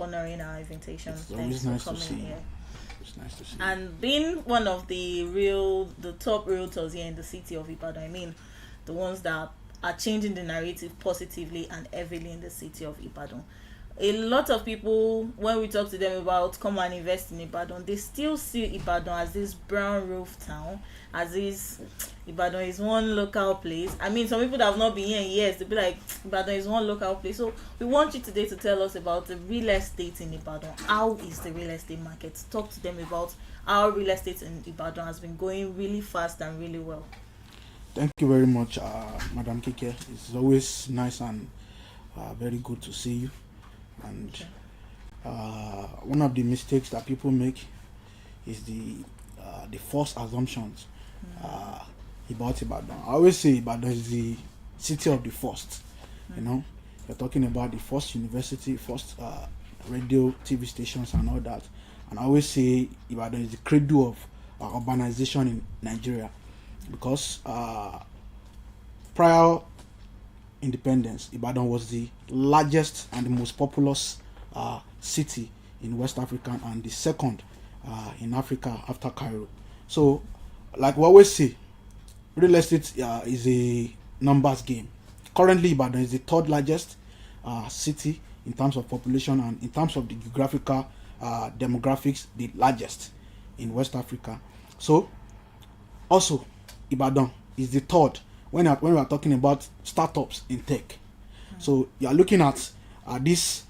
honoring our invitation. It's Thanks always for nice to coming see you. here. It's nice to see you. And being one of the top realtors here in the city of Ibadan, I mean, the ones that are changing the narrative positively and heavily in the city of Ibadan. A lot of people, when we talk to them about come and invest in Ibadan, they still see Ibadan as this brown roof town, as this Ibadan is one local place. I mean, some people that have not been here in years, they'll be like, Ibadan is one local place. So we want you today to tell us about the real estate in Ibadan. How is the real estate market? Talk to them about how real estate in Ibadan has been going really fast and really well. Thank you very much, Madam Kike. It's always nice and very good to see you. And one of the mistakes that people make is the false assumptions about Ibadan. I always say Ibadan is the city of the first. You know, you're talking about the first university, first radio, TV stations, and all that. And I always say Ibadan is the cradle of urbanization in Nigeria, because prior independence, Ibadan was the largest and the most populous city in West Africa, and the second in Africa after Cairo. So, like we always say, real estate is a numbers game. Currently, Ibadan is the third largest city in terms of population, and in terms of the geographical demographics, the largest in West Africa. So, also, Ibadan is the third when we are talking about startups in tech. So you are looking at these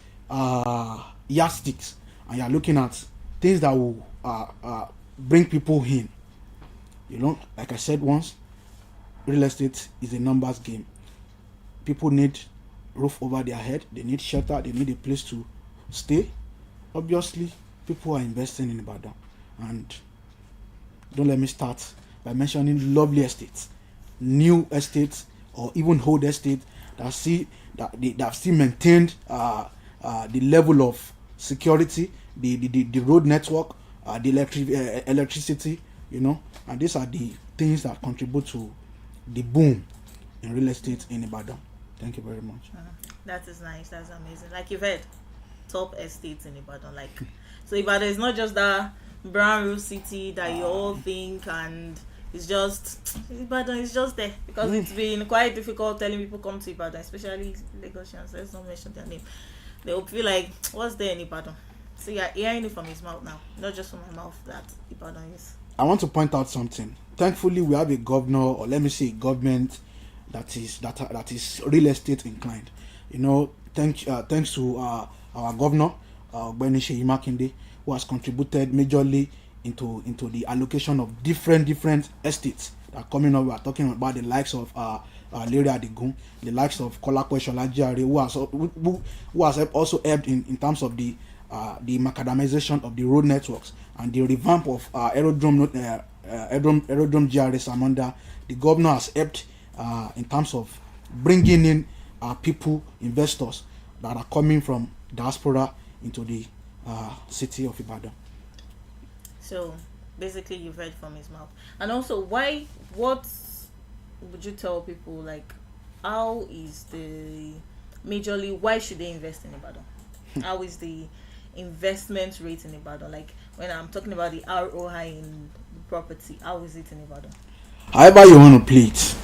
yardsticks, and you are looking at things that will bring people in. You know, like I said once, real estate is a numbers game. People need roof over their head, they need shelter, they need a place to stay. Obviously, people are investing in Ibadan, and don't let me start by mentioning lovely estates, new estates, or even old estates that have still maintained the level of security, the road network, the electricity, you know, and these are the things that contribute to the boom in real estate in Ibadan. Thank you very much. That is nice. That's amazing. Like you've heard, top estates in Ibadan. Like, so Ibadan is not just that brown roof city that you all think, and it's just Ibadan is just there, because it's been quite difficult telling people come to Ibadan, especially Lagosians. Let's not mention their name. They will feel like, what's there in Ibadan? So you're hearing it from his mouth now, not just from my mouth, that Ibadan is. I want to point out something. Thankfully, we have a governor, or let me say, a government that is real estate inclined. You know, thanks to our governor, Ogbeni Seyi Makinde, who has contributed majorly into the allocation of different estates that are coming up. We are talking about the likes of Aloore Adigun, the likes of Kolapo Sholajiare, who has also helped in terms of the macadamization of the road networks and the revamp of aerodrome GRA Samanda. The governor has helped in terms of bringing in people, investors that are coming from diaspora into the city of Ibadan. So basically, you've heard from his mouth. And also, what would you tell people, like, how is the majorly, why should they invest in Ibadan? How is the investment rate in Ibadan? Like, when I'm talking about the ROI in property, how is it in Ibadan? However you want to play it,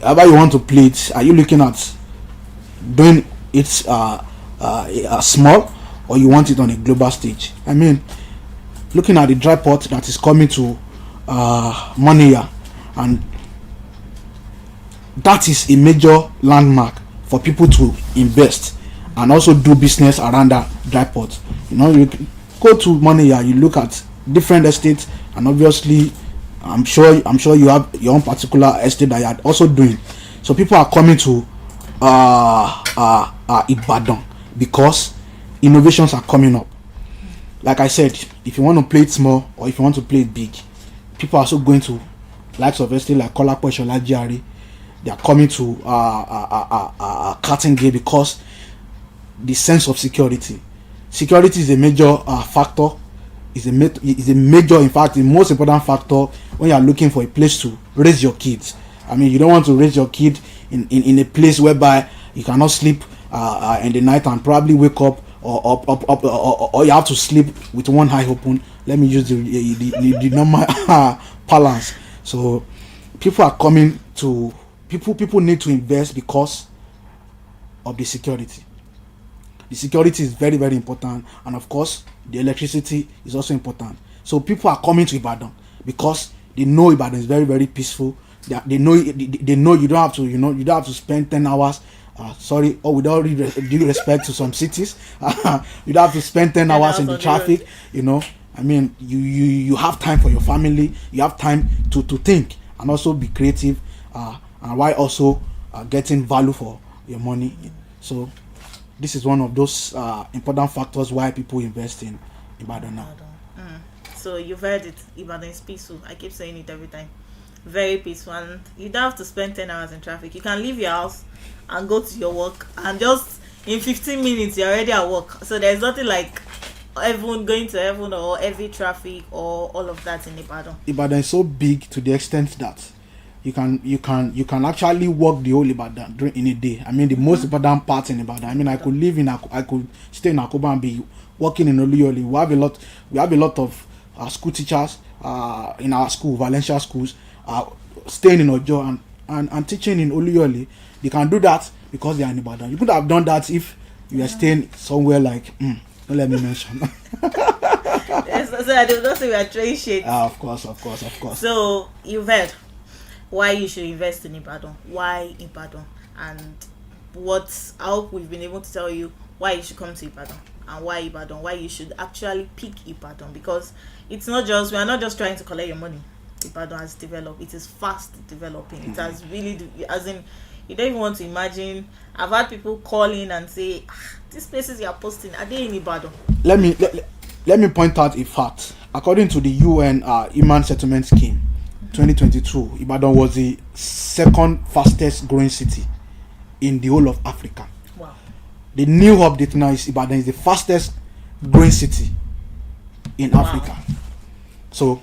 however you want to play it, are you looking at doing it small, or you want it on a global stage? I mean, looking at the dry port that is coming to Moniya, and that is a major landmark for people to invest and also do business around that dry port. You know, you go to Moniya, you look at different estates, and obviously, I'm sure you have your own particular estate that you are also doing. So people are coming to Ibadan because innovations are coming up. Like I said, if you want to play it small or if you want to play it big, people are also going to likes of estate like Kolapo Sholajiare. They are coming to Cutting Gate because the sense of security. Security is a major factor. Is a major, in fact, the most important factor when you are looking for a place to raise your kids. I mean, you don't want to raise your kid in a place whereby you cannot sleep in the night and probably wake up or you have to sleep with one eye open. Let me use the normal balance. So people are coming to people need to invest because of the security. The security is very, very important, and of course the electricity is also important. So people are coming to Ibadan because they know Ibadan is very, very peaceful. They know you don't have to you don't have to spend 10 hours. Sorry, or with all due respect to some cities, you don't have to spend 10 hours in the traffic. I mean, you have time for your family. You have time to think and also be creative, and while also getting value for your money. So this is one of those important factors why people invest in Ibadan now. So you've heard it. Ibadan is peaceful. I keep saying it every time. Very peaceful, and you don't have to spend 10 hours in traffic. You can leave your house and go to your work, and just in 15 minutes you're already at work. So there's nothing like everyone going to heaven or heavy traffic or all of that in Ibadan. Ibadan is so big to the extent that you can actually walk the whole Ibadan in a day. I mean, the most important part in Ibadan. I mean, I could stay in Akoba and be working in Aloore. We have a lot of school teachers in our school, Valencia schools, staying in Ojo and teaching in Aloore. They can do that because they are in Ibadan. You could have done that if you are staying somewhere like don't let me mention. So I don't say we are trade shit. Of course. So you've heard why you should invest in Ibadan, why Ibadan, and I hope we've been able to tell you why you should come to Ibadan and why Ibadan, why you should actually pick Ibadan, because we are not just trying to collect your money. Ibadan has developed. It is fast developing. It has really, as in, you don't even want to imagine. I've had people call in and say, these places you are posting, are they in Ibadan? Let me point out a fact. According to the UN Human Settlement Scheme 2022, Ibadan was the second fastest growing city in the whole of Africa. Wow. The new update now is Ibadan is the fastest growing city in Africa. So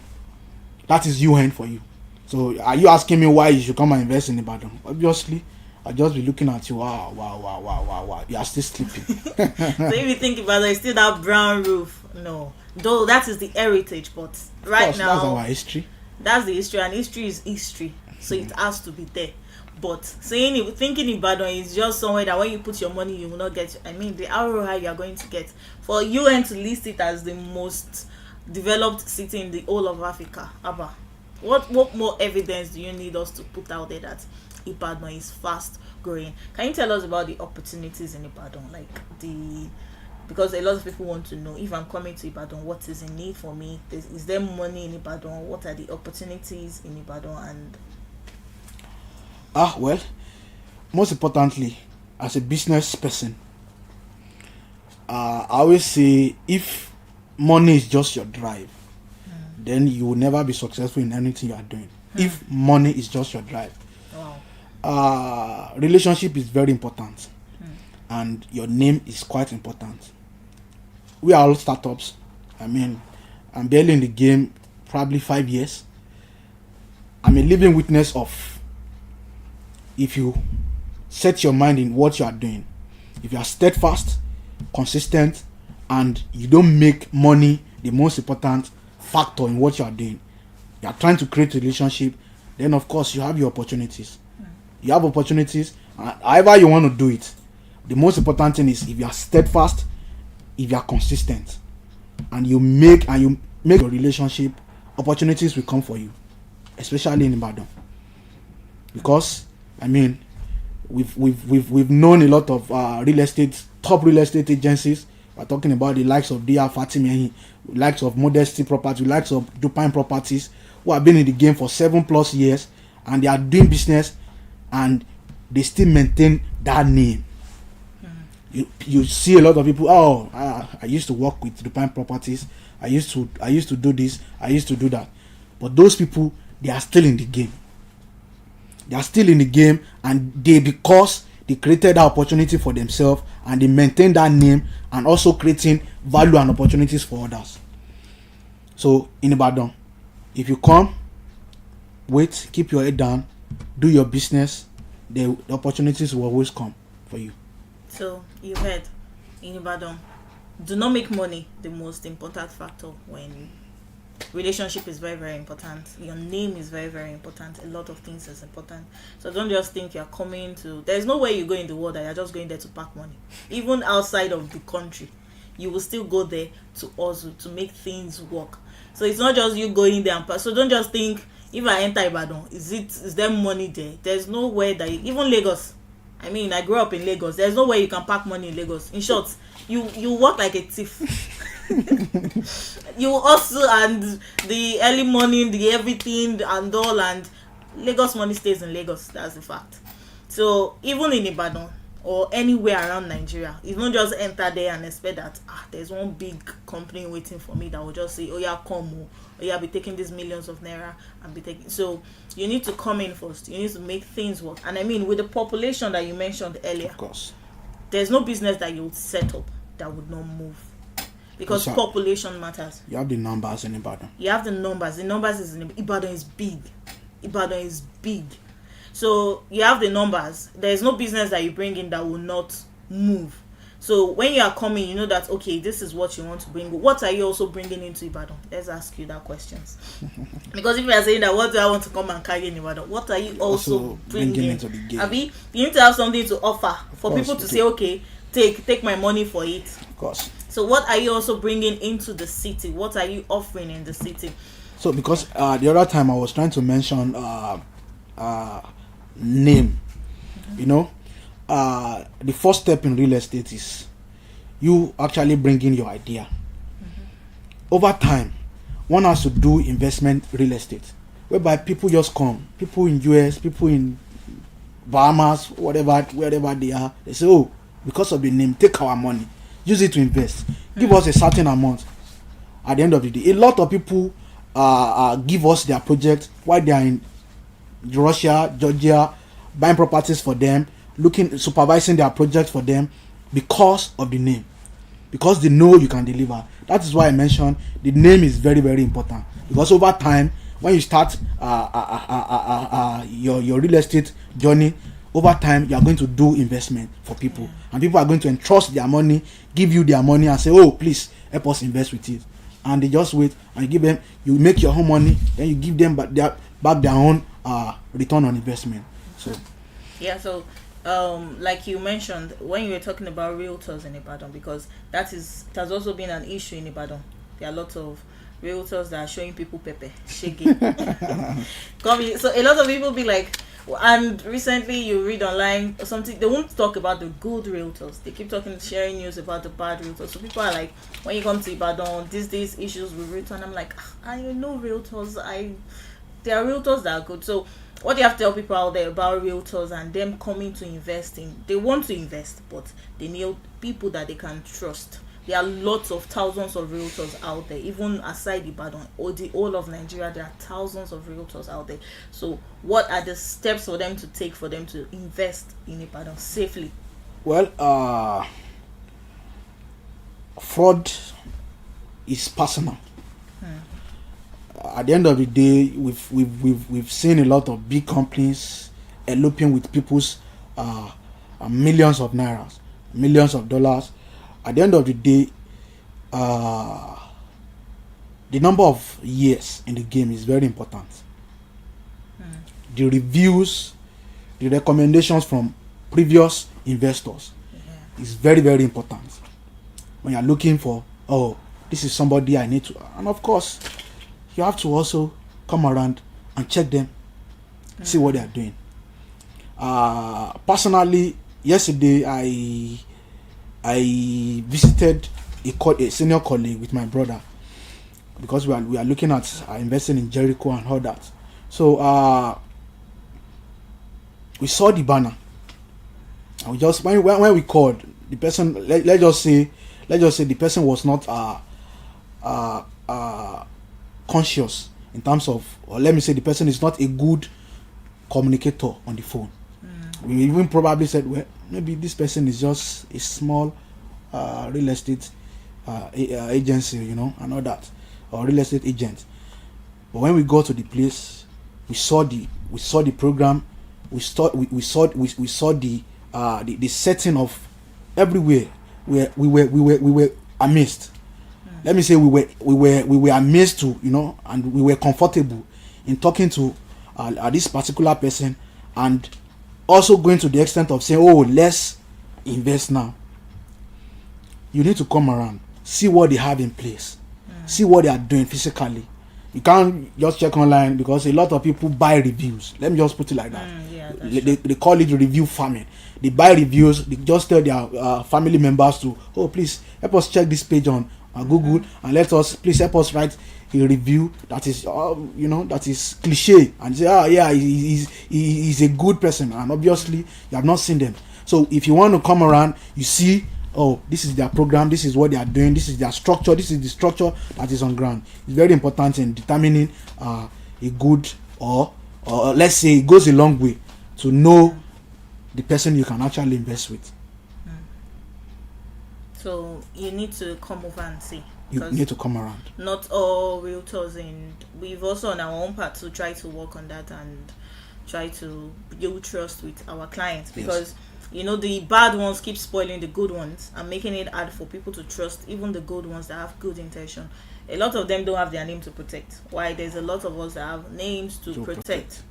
that is UN for you. So are you asking me why you should come and invest in Ibadan? Obviously, I'll just be looking at you. Wow. You are still sleeping. So if you think Ibadan is still that brown roof, no. Though that is the heritage, but right now that's our history. That's the history, and history is history. So it has to be there. But thinking Ibadan is just somewhere that when you put your money, you will not get. I mean, the ROI you are going to get for UN to list it as the most developed city in the whole of Africa. Abba, what more evidence do you need us to put out there that Ibadan is fast growing? Can you tell us about the opportunities in Ibadan, because a lot of people want to know, if I'm coming to Ibadan, what is in need for me? Is there money in Ibadan? What are the opportunities in Ibadan? And well, most importantly, as a business person, I always say, if money is just your drive, then you will never be successful in anything you are doing. If money is just your drive. Wow. Relationship is very important, and your name is quite important. We are all startups. I mean, I'm barely in the game, probably 5 years. I'm a living witness of, if you set your mind in what you are doing, if you are steadfast, consistent, and you don't make money the most important factor in what you are doing, you are trying to create a relationship, then of course you have your opportunities. You have opportunities, however you want to do it. The most important thing is, if you are steadfast, if you are consistent, and you make your relationship, opportunities will come for you, especially in Ibadan. Because I mean, we've known a lot of top real estate agencies. We're talking about the likes of DR Fatimi, likes of Modesty Property, likes of Dupine Properties, who have been in the game for 7+ years, and they are doing business, and they still maintain that name. You see a lot of people. I used to work with Dupine Properties. I used to do this. I used to do that. But those people, they are still in the game. They are still in the game, and because they created that opportunity for themselves, and they maintain that name, and also creating value and opportunities for others. So in Ibadan, if you come, wait, keep your head down, do your business, the opportunities will always come for you. So you heard in Ibadan, do not make money the most important factor when relationship is very very important, your name is very very important, a lot of things is important. So don't just think you're coming to, there's no way you go in the world that you're just going there to pack money. Even outside of the country, you will still go there to hustle, to make things work. So it's not just you going there and pack. So don't just think, if I enter Ibadan, is there money there? There's no way that even Lagos, I mean, I grew up in Lagos, there's no way you can pack money in Lagos. In short, you work like a thief. You also, and the early morning, the everything and all, and Lagos money stays in Lagos. That's the fact. So even in Ibadan or anywhere around Nigeria, you don't just enter there and expect that there's one big company waiting for me that will just say, oh yeah, come, oh yeah, be taking these millions of naira and be taking. So you need to come in first. You need to make things work. And I mean, with the population that you mentioned earlier, Of course. there's no business that you would set up that would not move, because population matters. You have the numbers in Ibadan. You have the numbers. The numbers is in Ibadan is big. Ibadan is big. So you have the numbers. There is no business that you bring in that will not move. So when you are coming, you know that, okay, this is what you want to bring. What are you also bringing into Ibadan? Let's ask you that questions. Because if you are saying that, what do I want to come and carry in Ibadan? What are you also bringing into the game? Abi, you need to have something to offer for people to say, okay, take my money for it. Of course. So what are you also bringing into the city? What are you offering in the city? So because the other time I was trying to mention name, you know, the first step in real estate is you actually bringing your idea. Over time, one has to do investment real estate, whereby people just come, people in US, people in Bahamas, whatever, wherever they are, they say, oh, because of the name, take our money, use it to invest, give us a certain amount. At the end of the day, a lot of people give us their project while they are in Russia, Georgia, buying properties for them, supervising their project for them, because of the name, because they know you can deliver. That is why I mentioned the name is very very important, because over time, when you start your real estate journey, over time you are going to do investment for people, and people are going to entrust their money, give you their money and say, oh, please help us invest with it. And they just wait, and you give them, you make your own money, then you give them back their own return on investment. So so like you mentioned when you were talking about realtors in Ibadan, because it has also been an issue in Ibadan. There are lots of realtors that are showing people pepe shaking. So a lot of people be like, and recently you read online or something, they won't talk about the good realtors, they keep sharing news about the bad realtors. So people are like, when you come to Ibadan, these issues with realtors, and I'm like, I know realtors, there are realtors that are good. So what do you have to tell people out there about realtors and them coming to invest in? They want to invest, but they need people that they can trust. There are lots of thousands of realtors out there, even aside Ibadan or the whole of Nigeria. There are thousands of realtors out there. So what are the steps for them to take for them to invest in Ibadan safely? Well, fraud is personal. At the end of the day, we've seen a lot of big companies eloping with people's millions of nairas, millions of dollars. At the end of the day, the number of years in the game is very important. The reviews, the recommendations from previous investors is very very important when you're looking for, oh, this is somebody I need to. And of course, you have to also come around and check them, see what they are doing. Personally, yesterday I visited a senior colleague with my brother, because we are looking at investing in Jericho and all that. So we saw the banner, and we just when we called the person, let's just say the person was not conscious in terms of, or let me say the person is not a good communicator on the phone. We even probably said, well, maybe this person is just a small real estate agency, and all that, or real estate agent. But when we got to the place, we saw the program, we saw the setting of everywhere. We were amazed. Let me say we were amazed to, and we were comfortable in talking to this particular person, and also going to the extent of saying, oh, let's invest now. You need to come around, see what they have in place, see what they are doing physically. You can't just check online, because a lot of people buy reviews. Let me just put it like that. Yeah, They call it review farming. They buy reviews. They just tell their family members to, oh, please help us check this page on Google, and please help us write a review that is that is cliche, and say, yeah, he's a good person, and obviously you have not seen them. So if you want to come around, you see, oh, this is their program, this is what they are doing, this is their structure, this is the structure that is on ground. It's very important in determining a good, or let's say, it goes a long way to know the person you can actually invest with. So you need to come over and see. You need to come around. Not all realtors, and we've also on our own part to try to work on that and try to build trust with our clients, because the bad ones keep spoiling the good ones and making it hard for people to trust even the good ones that have good intention. A lot of them don't have their name to protect. Why? There's a lot of us that have names to protect.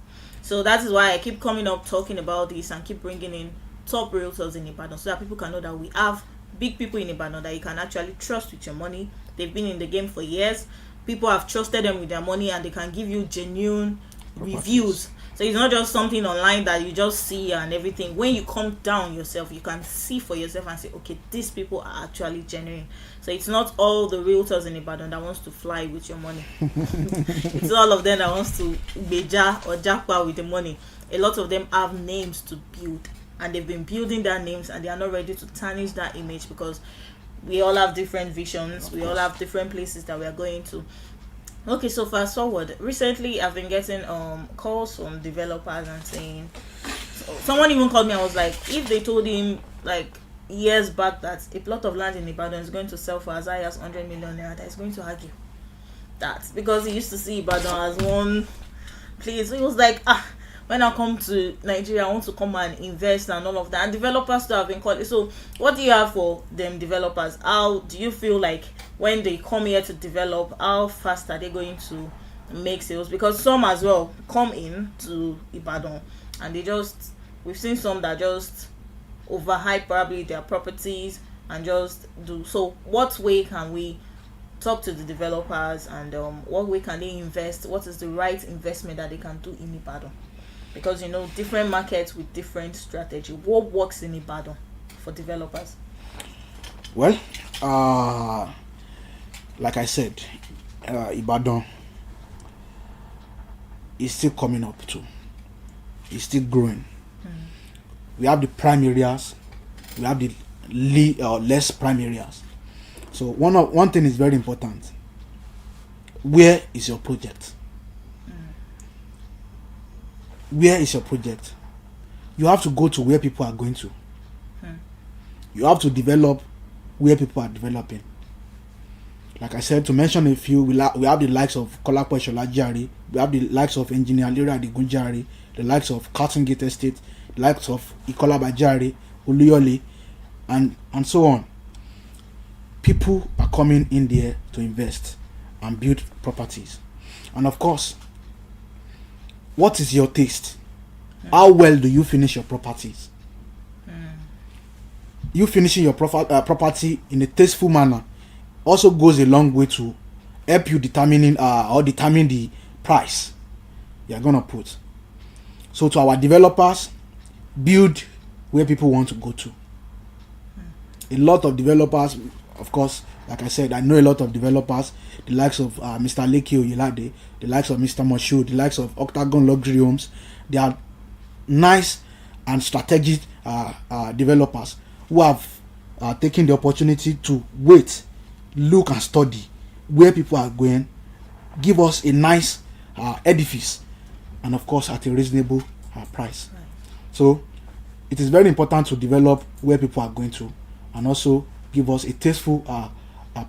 So that is why I keep coming up talking about this and keep bringing in top realtors in Ibadan, so that people can know that we have big people in Ibadan that you can actually trust with your money. They've been in the game for years. People have trusted them with their money, and they can give you genuine reviews. So it's not just something online that you just see and everything. When you come down yourself, you can see for yourself and say, okay, these people are actually genuine. So it's not all the realtors in Ibadan that wants to fly with your money. It's all of them that wants to beja or jackpot with the money. A lot of them have names to build, and they've been building their names, and they are not ready to tarnish that image, because we all have different visions. We all have different places that we are going to. Okay, so fast forward. Recently, I've been getting calls from developers and saying, someone even called me. I was like, if they told him like years back that a plot of land in Ibadan is going to sell for as high as 100 million naira, that is going to argue that, because he used to see Ibadan as one place. He was like, when I come to Nigeria, I want to come and invest and all of that. And developers still have been calling. So what do you have for them developers? How do you feel like when they come here to develop, how fast are they going to make sales? Because some as well come in to Ibadan and we've seen some that just overhype probably their properties and just do. So what way can we talk to the developers, and what way can they invest? What is the right investment that they can do in Ibadan? Because different markets with different strategy. What works in Ibadan for developers? Well, like I said, Ibadan is still coming up too. It's still growing. We have the prime areas, we have the less prime areas. So one thing is very important. Where is your project? Where is your project? You have to go to where people are going to. You have to develop where people are developing. Like I said, to mention a few, we have the likes of Kolapo Esholajari, we have the likes of Engineer Aloore Adigunjari, the likes of Carlton Gate Estate, the likes of Ikola Bajari, Oluyole, and so on. People are coming in there to invest and build properties. And of course, what is your taste? How well do you finish your properties? You finishing your property in a tasteful manner also goes a long way to help you determine the price you are gonna put. So to our developers, build where people want to go to. A lot of developers, of course, like I said, I know a lot of developers, the likes of Mr. Leki Oyelade, the likes of Mr. Moshood, the likes of Octagon Luxury Homes. They are nice and strategic developers who have taken the opportunity to wait, look and study where people are going, give us a nice edifice, and of course at a reasonable price. Right. So it is very important to develop where people are going to, and also give us a tasteful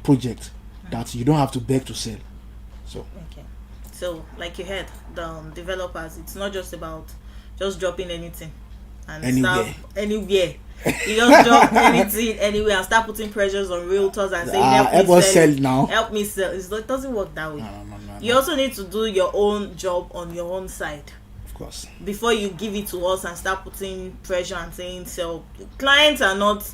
project that you don't have to beg to sell. So like you heard, the developers, it's not just about just dropping anything and Anywhere. start anywhere. You just drop anything anywhere and start putting pressures on realtors and saying help us sell now. Help me sell. It doesn't work that way. No. You also need to do your own job on your own side. Of course. Before you give it to us and start putting pressure and saying sell. Clients are not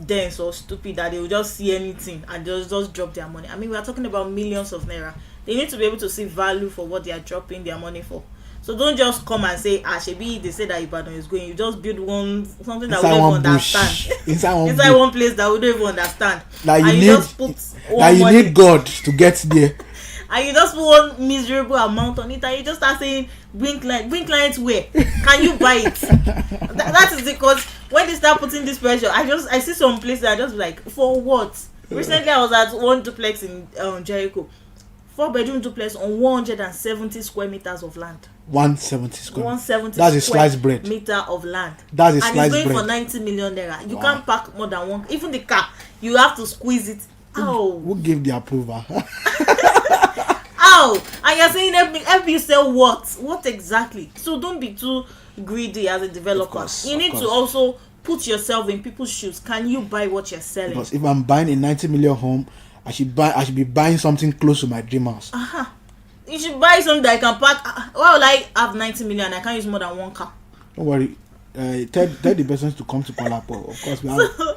dense or stupid that they will just see anything and just drop their money. I mean, we are talking about millions of naira. They need to be able to see value for what they are dropping their money for. So don't just come and say, shebi they say that Ibadan is going. You just build something that we don't even understand. Inside one place that we don't even understand. Like and you just put you need God to get there. And you just put one miserable amount on it, and you just start saying, bring clients where? Can you buy it? That is because when they start putting this pressure, I see some places I just like, for what? Recently I was at one duplex in Jericho, 4-bedroom duplex on 170 square meters of land. 170 square. 170. That's a sliced bread. Meter of land. That's a sliced bread. And it's going for 90 million naira. You can't park more than one. Even the car, you have to squeeze it. Ow. Who gave the approval? Ow! And you're saying help me sell what? What exactly? So don't be too greedy as a developer. You need to also put yourself in people's shoes. Can you buy what you're selling? Because if I'm buying a 90 million home, I should be buying something close to my dream house. You should buy something that I can park. Why would I have 90 million? I can't use more than one car. Don't worry. Tell the persons to come to Kolapo. Of course, we have. So,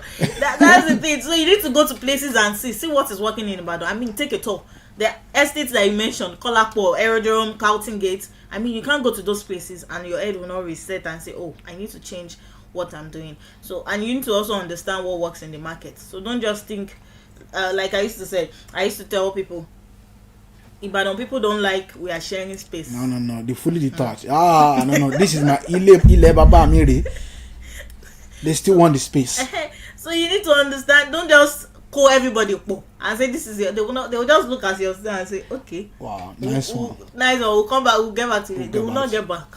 that's the thing. So you need to go to places and see what is working in Ibadan. I mean, take a tour. The estates that you mentioned, Kolapo, Aerodrome, Carlton Gate. I mean, you can't go to those places and your head will not reset and say, oh, I need to change what I'm doing. So, and you need to also understand what works in the market. So don't just think, like I used to say, I used to tell people, Ibadan people don't like we are sharing space. No. They fully detached. No. This is my Ile Baba Amiri. They still want the space. So you need to understand. Don't just call everybody and say this is it. They will just look at your and say, okay. Wow, nice one. Nice one. We'll come back. We'll get back to you. They will not get back.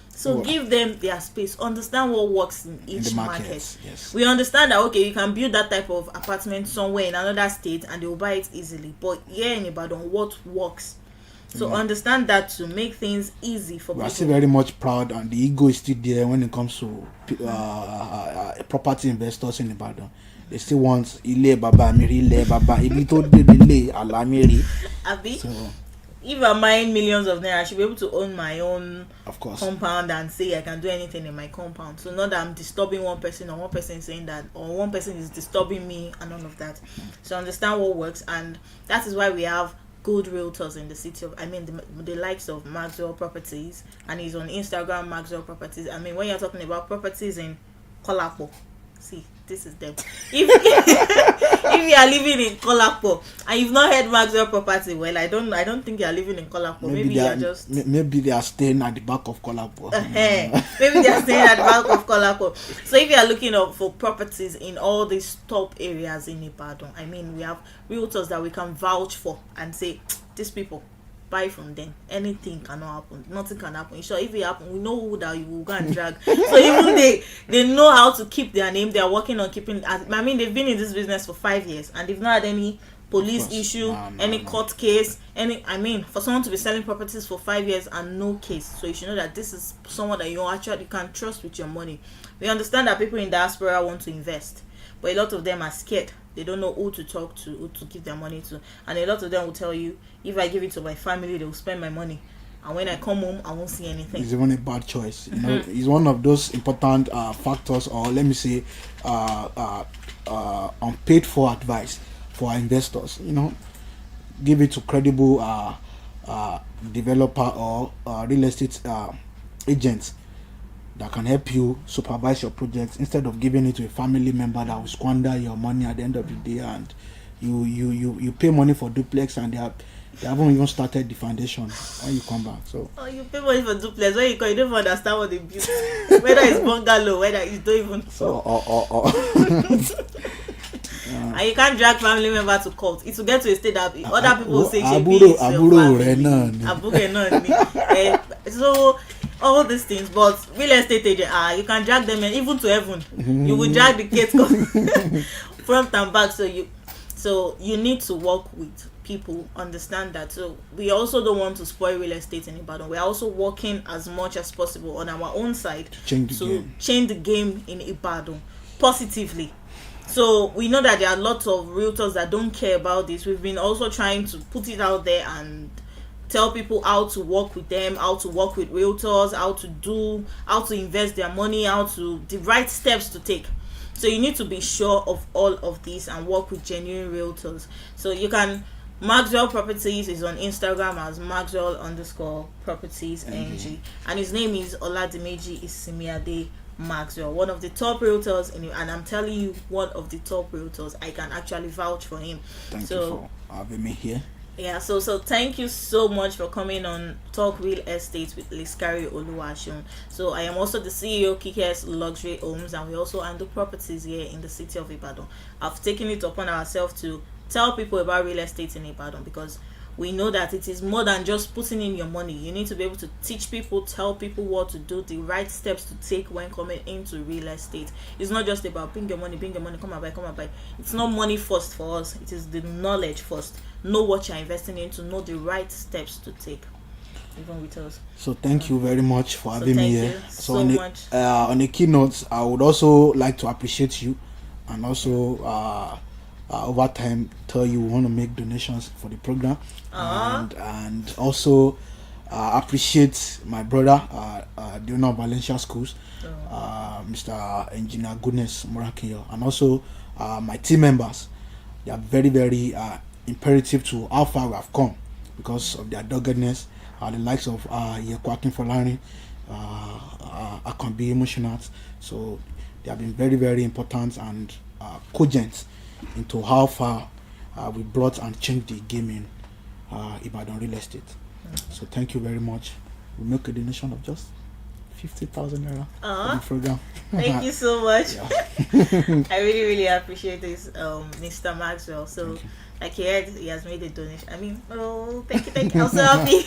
So give them their space. Understand what works in each market. Yes. We understand that you can build that type of apartment somewhere in another state and they will buy it easily. But here in Ibadan, what works? So understand that to make things easy for people. We are still very much proud, and the ego is still there when it comes to property investors in Ibadan. They still want Ile Baba Amiri, Ile Baba Ibito Dele Alamiri. So if I'm buying millions of naira, I should be able to own my own compound and say I can do anything in my compound. So not that I'm disturbing one person or one person is saying that or one person is disturbing me and all of that. So understand what works, and that is why we have good realtors in the city of, the likes of Maxwell Properties, and he's on Instagram, Maxwell Properties. I mean, when you're talking about properties in Kolapo, see, this is them. If you are living in Kolapo and you've not heard Maxwell Property, well, I don't think you are living in Kolapo. Maybe they are staying at the back of Kolapo. Maybe they are staying at the back of Kolapo. So if you are looking up for properties in all these top areas in Ibadan, I mean, we have realtors that we can vouch for and say, these people, buy from them. Anything cannot happen. Nothing can happen. Sure, if it happen, we know who that you will go and drag. So even they know how to keep their name. They are working on keeping. I mean, they've been in this business for 5 years and they've not had any police issue, court case, for someone to be selling properties for 5 years and no case. So you should know that this is someone that you actually can trust with your money. We understand that people in diaspora want to invest, but a lot of them are scared. They don't know who to talk to, who to give their money to. And a lot of them will tell you, if I give it to my family, they will spend my money. And when I come home, I won't see anything. It's even a bad choice. You know, it's one of those important factors, or let me say, unpaid for advice for our investors. You know, give it to credible developer or real estate agents that can help you supervise your projects, instead of giving it to a family member that will squander your money at the end of the day, and you pay money for duplex and they haven't even started the foundation when you come back. So you pay money for duplex when you don't even understand what they built, whether it's bungalow, whether you don't even. So and you can't drag family member to court. It will get to a state that other people will say so all these things. But real estate agent, you can drag them even to heaven. You will drag the case front and back. So So you need to work with people, understand that. So we also don't want to spoil real estate in Ibadan. We're also working as much as possible on our own side to change the game in Ibadan positively. So we know that there are lots of realtors that don't care about this. We've been also trying to put it out there and tell people how to work with them, how to work with realtors, how to invest their money, the right steps to take. So you need to be sure of all of this and work with genuine realtors. So you can, Maxwell Properties is on Instagram as Maxwell_properties NG, and his name is Oladimeji Isimiade Maxwell, one of the top realtors and I'm telling you, one of the top realtors. I can actually vouch for him. Thank you for having me here. Yeah, so thank you so much for coming on Talk Real Estate with Liskari Oluwaseun. So I am also the CEO Kike's Luxury Homes, and we also handle properties here in the city of Ibadan. I've taken it upon ourselves to tell people about real estate in Ibadan, because we know that it is more than just putting in your money. You need to be able to teach people, tell people what to do, the right steps to take when coming into real estate. It's not just about bring your money, come and buy. It's not money first for us. It is the knowledge first. Know what you're investing into, know the right steps to take, even with us. So thank you very much for having me here. So on a keynote, I would also like to appreciate you, and also over time tell you we want to make donations for the program, and also appreciate my brother, the owner of Valencia Schools, Mr. Engineer Goodness Morakinyo, and also my team members. They are very, very imperative to how far we have come because of their doggedness. The likes of Yekwakin Folani, Akambi Emotional. So they have been very, very important and cogent into how far we brought and changed the game in Ibadan real estate. So thank you very much. We make a donation of just 50,000 naira for the program. Thank you so much. I really, really appreciate this, Mr. Maxwell. So like he has made a donation. I mean, thank you. I'm so happy.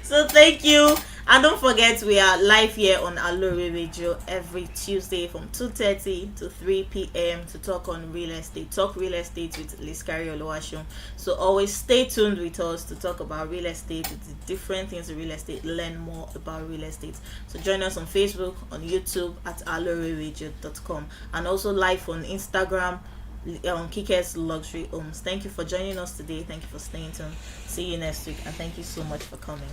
So thank you. And don't forget, we are live here on Aloore Radio every Tuesday from 2:30 to 3 p.m. to talk on real estate. Talk real estate with Liskari Oluwaseun. So always stay tuned with us to talk about real estate, the different things in real estate, learn more about real estate. So join us on Facebook, on YouTube at alooreradio.com, and also live on Instagram on Kike's Luxury Homes. Thank you for joining us today. Thank you for staying tuned. See you next week, and thank you so much for coming.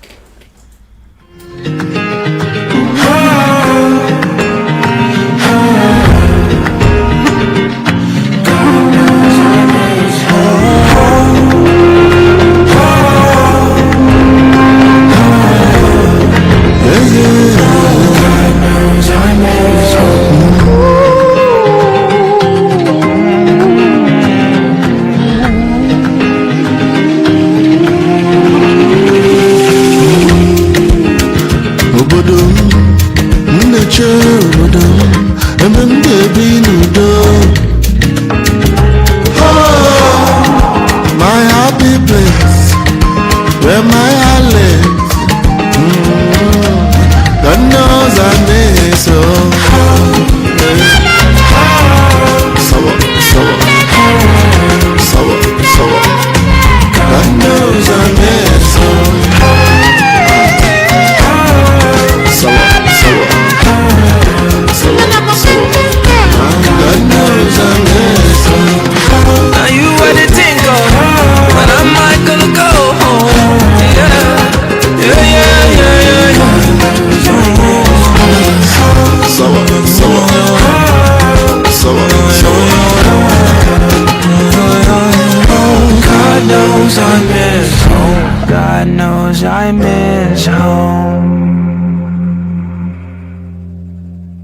God knows I miss home.